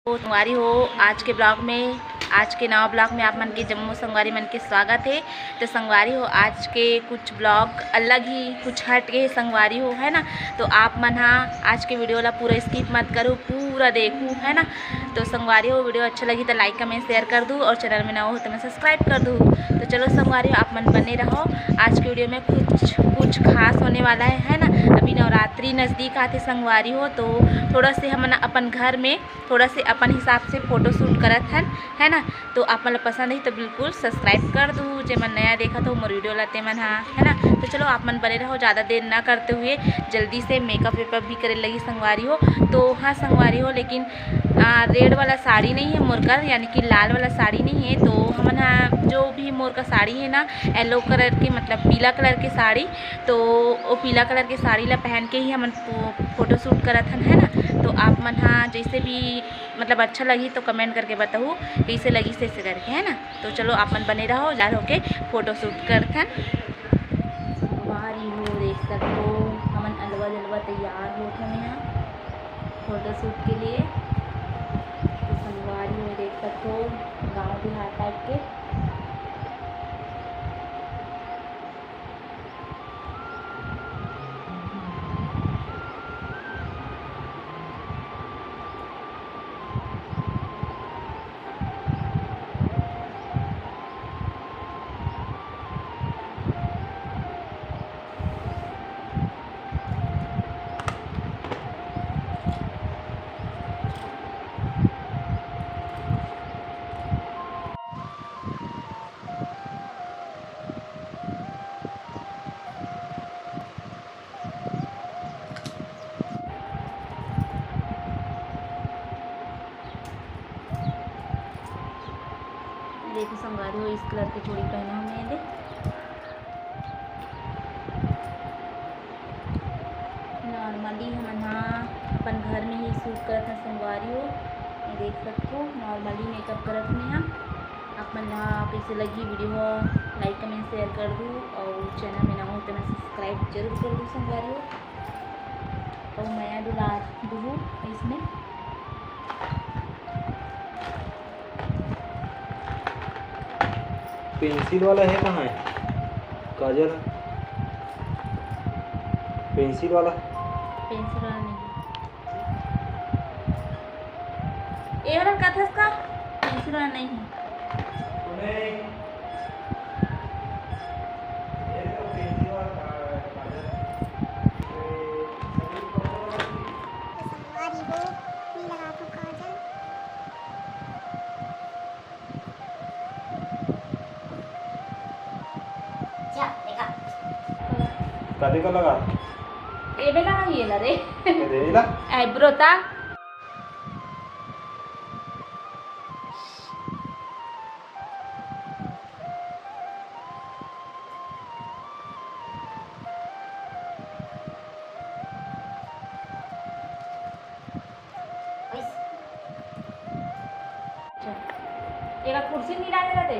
तो संगवारी हो आज के ब्लॉग में, आज के नवा ब्लॉग में आप मन के जम्मू संगवारी मन के स्वागत है। तो संगवारी हो आज के कुछ ब्लॉग अलग ही कुछ हट के संगवारी हो, है ना। तो आप मन आज के वीडियो ला पूरा स्किप मत करो, पूरा देखूँ, है ना। तो संगवारी हो वीडियो अच्छा लगी तो लाइक कमेंट शेयर कर दूँ और चैनल में नया हो तो मैं सब्सक्राइब कर दूँ। तो चलो संगवारी हो आप मन बने रहो। आज के वीडियो में कुछ खास होने वाला है ना। अभी नवरात्रि नज़दीक आते संगवारी हो, तो थोड़ा से हम अपन घर में थोड़ा से अपन हिसाब से फ़ोटो शूट करत हन, है ना। तो आप मन पसंद है तो बिल्कुल सब्सक्राइब कर दूँ। जे मन नया देखा तो मोर वीडियो लाते मन है ना। तो चलो आप मन बने रहो, ज़्यादा देर ना करते हुए जल्दी से मेकअप वेकअप भी करे लगी संगवारी हो। तो हाँ संगवारी हो, लेकिन रेड वाला साड़ी नहीं है मोर का, यानी कि लाल वाला साड़ी नहीं है। तो हमन जो भी मोर का साड़ी है ना, येलो कलर के मतलब पीला कलर के साड़ी, तो वो पीला कलर के साड़ी ला पहन के ही हमन फ़ोटो शूट करत हन, है ना। तो आप मन जैसे भी मतलब अच्छा लगी तो कमेंट करके बताओ कैसे लगी से करके, है ना। तो चलो आप मन बने रहो, लाल होके फ़ोटो शूट करत हन। संगवारी हो देख सकते हो हमन अलवा जलवा तैयार होते हैं यहाँ फ़ोटो शूट के लिए। तो संगवारी हो देख सकते हो गाँव देहात टाइप के। देखो संगवारी हो इस कलर की चूड़ी पहना हूँ मैंने। नॉर्मली हम अपन घर में ही शूट करते हैं संगवारी हो, ये देख सकते हो नॉर्मली मेकअप करत में यहाँ। अपन कैसे लगी वीडियो लाइक कमेंट शेयर कर दूँ और चैनल में ना हो तो मैं सब्सक्राइब जरूर कर दूँ संगवारी हो। और नया दुला दूँ इसमें पेंसिल वाला है, कहाँ है काजल? पेंसिल वाला नहीं, ये वाला कथस का पेंसिल वाला नहीं है। कदे का लगा ये बेला ये ला रे देला आईब्रो ता ये कुर्सी नहीं डाले रहते।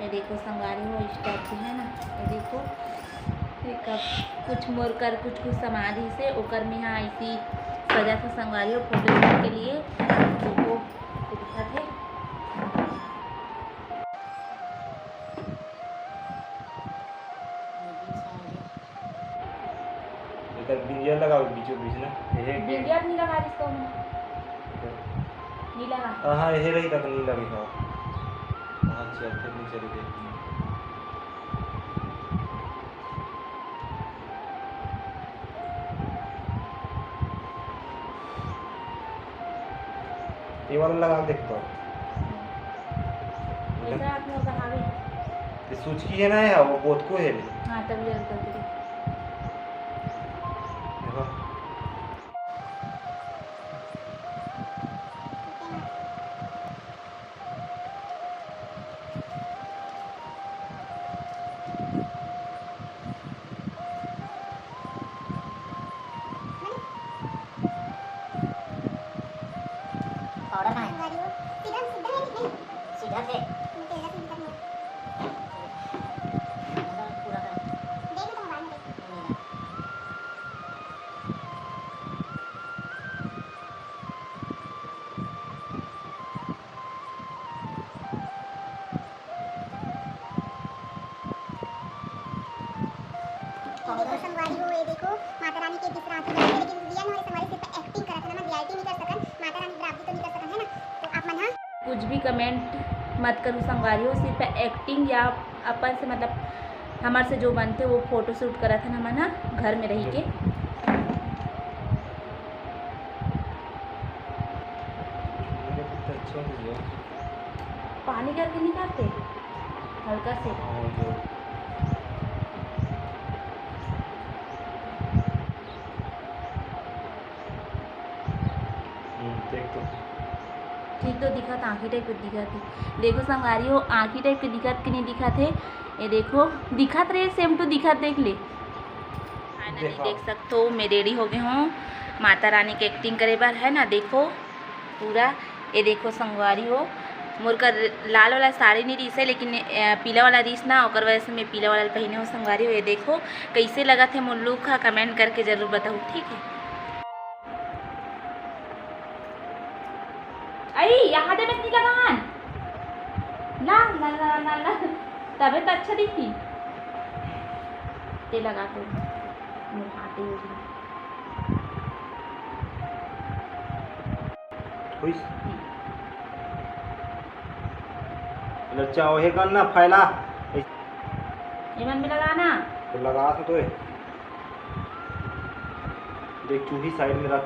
ये देखो संगवारी हो इस टाइप की, है ना। ये देखो एक कुछ मोर कर कुछ समाधि से ओकर में यहाँ ऐसी सजा था संगवारी हो फोटो शूट के लिए। देखो दिखा थे इधर बिंदिया लगाओ बीचों बीच ना, ये बिंदिया नहीं लगा इसको नहीं लगा। हाँ ये रही तक नहीं लगी था। हाँ चलते नहीं चले गए। ये वाला लगा देखता हूँ। ऐसा आप लोग कहावे ये सूच की है ना, है वो बहुत को है। हाँ तब जरूर कर दे। देखो ऑर्डर है सीधा से पूरा कर के दूसरा आंखी बने लेकिन रियल में हमारे सिर्फ एक्टिंग करत है ना रियलिटी नहीं कर सकन माता रानी बराबरी तो नहीं कर सकन है ना तो आप मन हाँ कुछ भी कमेंट मत करूँ संगवारी हो, सिर्फ एक्टिंग या अपन से मतलब हमारे से जो बनते वो फोटो शूट करा था ना मना घर में रही के। पानी करके निकालते हल्का से। ठीक तो दिखा था, आँखी टाइप के दिखा थी। देखो संगवारी हो आँखी टाइप के दिखत कि नहीं दिखा थे, ये देखो दिखत रहे सेम टू दिखत, देख ले। फाइनली देख सकते हो मैं रेडी हो गई हूँ माता रानी की एक्टिंग करे बार है ना। देखो पूरा ये देखो संगवारी हो मोर का लाल वाला साड़ी नहीं रीस है लेकिन पीला वाला रीस ना और वजह से मैं पीला वाला पहने हूँ संगवारी हो। ये देखो कैसे लगा थे मोर लुक का कमेंट करके ज़रूर बताओ, ठीक है। अरे यहाँ दे नहीं लगान ना ना ना ना ना तबे तो अच्छा दिखी ते लगा तो हाथे होगी। लच्चा ओहे करना फैला ये मन में लगाना तो लगा तो देख चूही साइड में रख।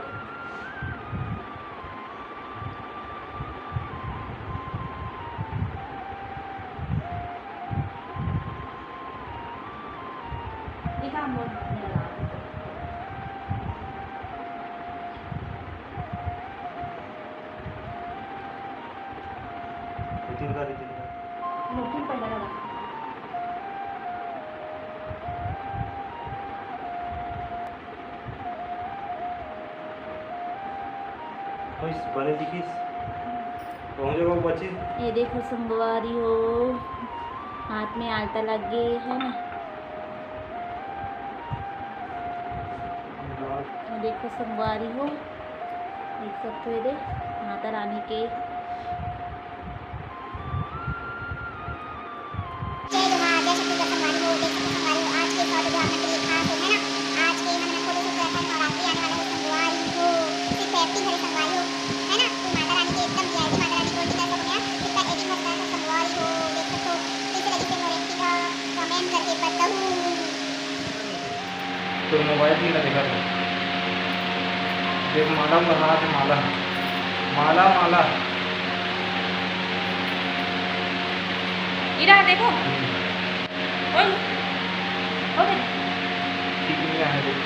दिखा मोर में लगा रितिन का मुट्ठी पहले लगा। बने दिखिस पहुँच जाओ बच्चे। ये देखो संगवारी हो हाथ में आलता लग गई है ना। ये देखो संगवारी हो देख सकते हो ये माता रानी के जय मां जय शक्ति का संगवारी हो देख सकते संगवारी हो आज के फोटो जो आपने के लिए खास है ना आज के हमने फोटो शूट करा था नवरात्रि आने वाले संगवारी हो सिर्फ एक्टिंग करे संगवारी हो है ना तो माता रानी के एकदम रियलिटी माता रानी को नहीं कर सकते हैं कितना एडिटिंग होता है संगवारी हो देख सकते हो कैसे लगी थे मोर एक्टिंग का कमेंट करके बताओ। तो मोबाइल भी ना देखा था देख माला में हाथ माला माला माला इरा देखो ओए ओए ठीक नहीं है देख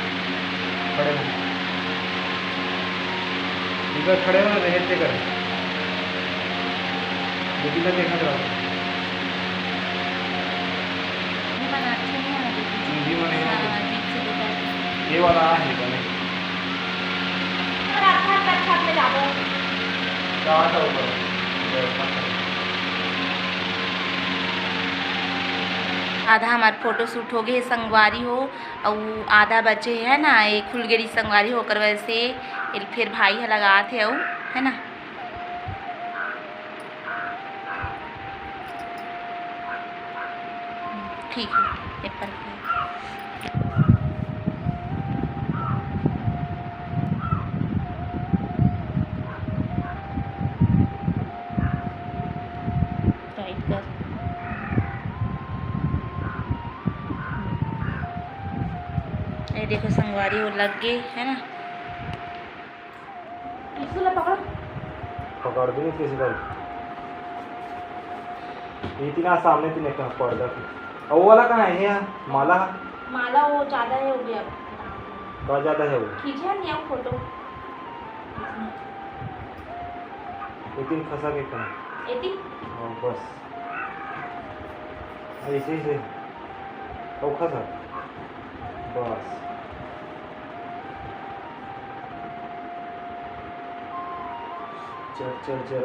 खड़े हो इधर खड़े हो रहते कर लेकिन देखा करा मन अच्छा नहीं आ रहा चूंधी में नहीं है अजीब से दिखा है। ये वाला है बने और अच्छा अच्छा में जाओ क्या था ऊपर आधा हमार फोटो शूट हो गए संगवारी हो और आधा बचे है ना एक खुल गई संगवारी होकर वैसे फिर भाई है लगा थे और है ना। ठीक है ये पर टाइट कर ये देखो संगवारी वो लग गई है ना। इसको पकड़ो पकड़ भी नहीं किसी बार इतना सामने तीन एक पर्दा और वो वाला कहाँ है यहाँ माला माला वो ज़्यादा है हो गया बहुत ज़्यादा है वो खींचे नहीं आप फोटो लेकिन फंसा के कहाँ एती हाँ बस ऐसे ही से और फंसा बस चल चल चल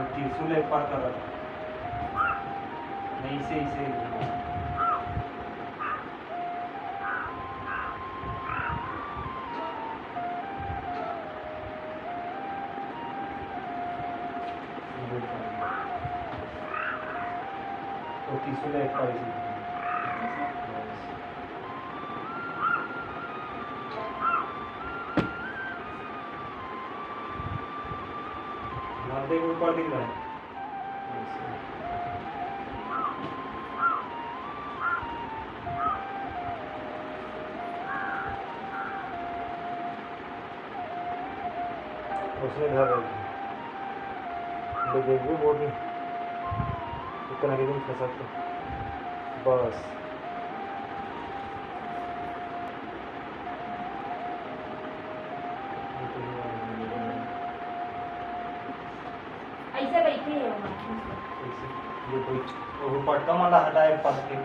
त्रिशूल एक पार कर नहीं से इसे तो त्रिशूल एक पार इसे हाँ देख ऊपर दिख रहा है। उसने धर रखी देख भी बोर्ड में इतना कि फंसा तो बस ऐसे बैठे हैं ये कोई वो पटका माला हटाए पट के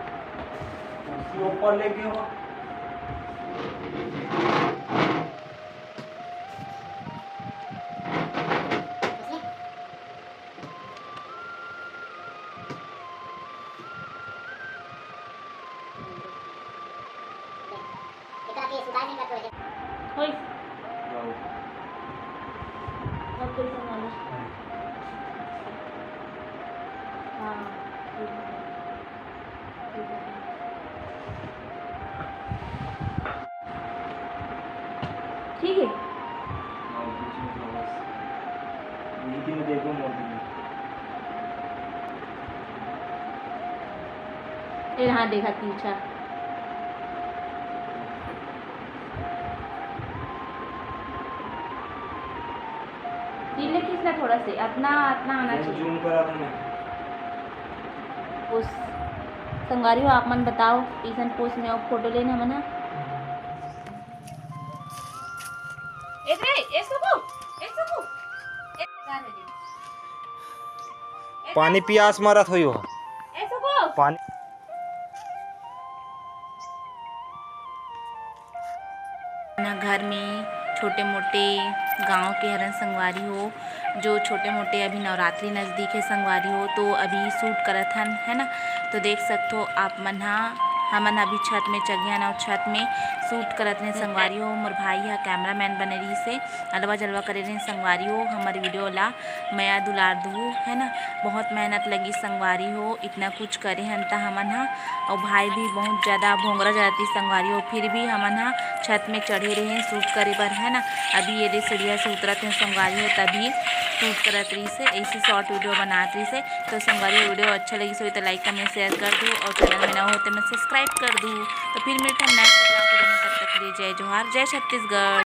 उसके ऊपर लेके हो होय और कोई संभालो हाँ ठीक है नीति में देखो मोदी में फिर हाँ देखा पीछा नीले खींचना थोड़ा से अपना अपना आना चाहिए जूम करा था मैं उस संगारी हो आप मन बताओ ईसन पोस्ट में और फोटो लेना मना पानी पियास मारत हुई हो पानी घर में छोटे मोटे गांव के हरन संगवारी हो जो छोटे मोटे अभी नवरात्रि नज़दीक है संगवारी हो तो अभी शूट करत हन है ना तो देख सकते हो आप मन हमन अभी छत में चगियान और छत में शूट करत रहे संगवारी हो मोर भाई है कैमरामैन बने रही से अलवा जलवा करे रहे संगवारी हो हमारे वीडियो ला मैं दुलार दू है ना बहुत मेहनत लगी संगवारी हो इतना कुछ करे हन ता हमन और भाई भी बहुत ज़्यादा भोंगरा जाती संगवारी हो फिर भी हमन छत में चढ़े रहे शूट करे बर है ना अभी ये सीढ़िया से उतरते हैं संगवारी हो तभी शूट करत रही से ऐसी शॉर्ट वीडियो बनात रही से तो संगवारी वीडियो अच्छा लगी सो तो लाइक कमेंट शेयर कर दूँ और चैनल में ना हो तो मैं सब्सक्राइब कर दूँ तो फिर मिलते हैं नेक्स्ट वीडियो में तब तक के लिए जय जोहार जय छत्तीसगढ़।